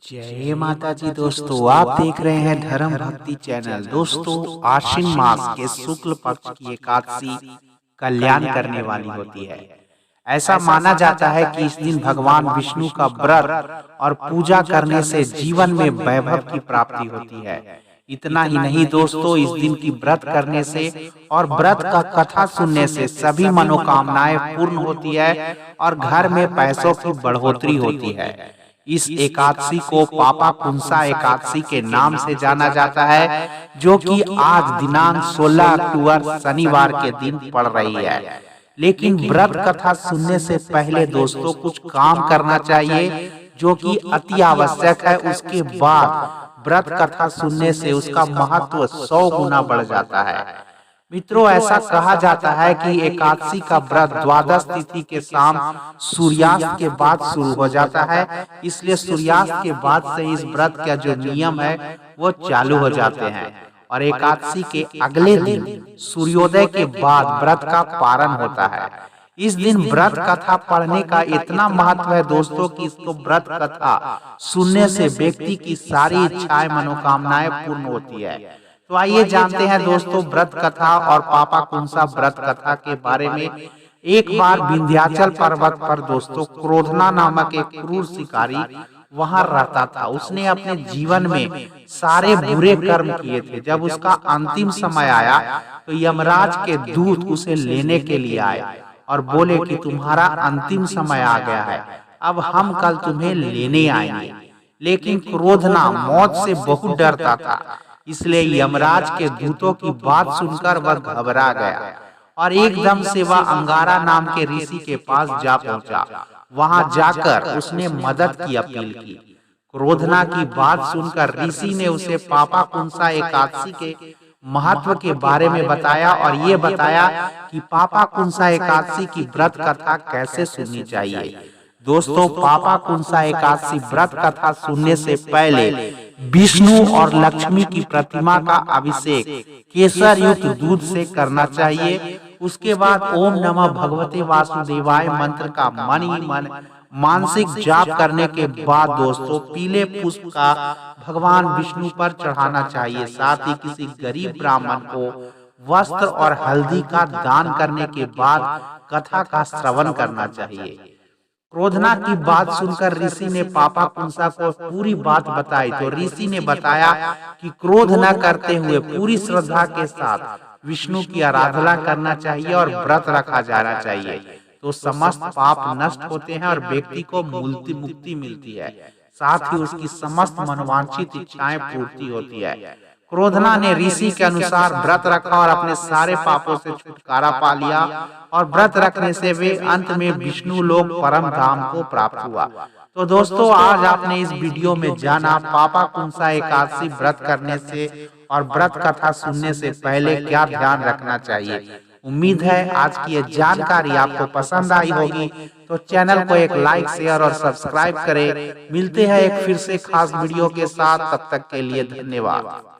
जय माता जी। दोस्तों, आप देख रहे हैं धर्म भक्ति चैनल। दोस्तों, आश्विन मास के शुक्ल पक्ष की एकादशी कल्याण करने वाली होती है। ऐसा माना जाता है कि इस दिन भगवान विष्णु का व्रत और पूजा करने से जीवन में वैभव की प्राप्ति होती है। इतना ही नहीं दोस्तों, इस दिन की व्रत करने से और व्रत का कथा सुनने से सभी मनोकामनाएं पूर्ण होती है और घर में पैसों की बढ़ोतरी होती है। इस एकादशी को पापा कुंसा एकादशी के नाम से जाना जाता है, जो कि आज दिनांक 16 अक्टूबर शनिवार के दिन पड़ रही है। लेकिन व्रत कथा सुनने से पहले दोस्तों कुछ काम करना चाहिए, जो कि अति आवश्यक है। उसके बाद व्रत कथा सुनने से उसका महत्व 100 गुना बढ़ जाता है। मित्रों, ऐसा कहा जाता है कि एकादशी का व्रत द्वादश तिथि के शाम सूर्यास्त के बाद शुरू हो जाता है। इसलिए सूर्यास्त के बाद से इस व्रत का जो नियम है वो चालू हो जाते हैं और एकादशी के अगले दिन सूर्योदय के बाद व्रत का पारण होता है। इस दिन व्रत कथा पढ़ने का इतना महत्व है दोस्तों कि इसको व्रत कथा सुनने से व्यक्ति की सारी इच्छाएं मनोकामनाएं पूर्ण होती है। तो आइए जानते हैं दोस्तों व्रत कथा और पापा कुंसा व्रत कथा के बारे में। एक बार विंध्याचल पर्वत पर दोस्तों क्रोधना नामक एक क्रूर शिकारी वहां रहता था। उसने अपने जीवन में सारे बुरे कर्म किए थे। जब उसका अंतिम समय आया तो यमराज के दूत उसे लेने के लिए आए और बोले कि तुम्हारा अंतिम समय आ गया है, अब हम कल तुम्हें लेने आएंगे। लेकिन क्रोधना मौत से बहुत डरता था, इसलिए यमराज के दूतों की बात सुनकर वह घबरा गया और एकदम से वह अंगारा नाम के ऋषि के पास जा पहुंचा। वहां जाकर उसने मदद की अपील की। क्रोधना की बात सुनकर ऋषि ने उसे पापा कुंसा एकादशी के महत्व के बारे में बताया और ये बताया कि पापा कुंसा एकादशी की व्रत कथा कैसे सुननी चाहिए। दोस्तों, पापा कुंसा एकादशी व्रत कथा सुनने से पहले विष्णु और लक्ष्मी की प्रतिमा का अभिषेक केसर युक्त दूध से करना चाहिए। उसके बाद ओम नमः भगवते वासुदेवाय मंत्र का मन ही मन मानसिक जाप करने के बाद दोस्तों पीले पुष्प का भगवान विष्णु पर चढ़ाना चाहिए। साथ ही किसी गरीब ब्राह्मण को वस्त्र और हल्दी का दान करने के बाद कथा का श्रवण करना चाहिए। क्रोधना की बात सुनकर ऋषि ने पापा कुंसा को पूरी बात बताई तो ऋषि ने बताया कि क्रोध न करते हुए पूरी श्रद्धा के साथ विष्णु की आराधना करना चाहिए और व्रत रखा जाना चाहिए, तो समस्त पाप नष्ट होते हैं और व्यक्ति को मुक्ति मिलती है। साथ ही उसकी समस्त मनोवांछित इच्छाएं पूर्ति होती है। क्रोधना ने ऋषि के अनुसार व्रत रखा और अपने सारे पापों से छुटकारा पा लिया और व्रत रखने से वे अंत में विष्णु लोक परम धाम को प्राप्त हुआ। तो दोस्तों, आज आपने इस वीडियो में जाना पापा कुंसा एकादशी व्रत करने से और व्रत कथा सुनने से पहले क्या ध्यान रखना चाहिए। उम्मीद है आज की ये जानकारी आपको पसंद आई होगी, तो चैनल को एक लाइक, शेयर और सब्सक्राइब करें। मिलते हैं एक फिर से खास वीडियो के साथ, तब तक के लिए धन्यवाद।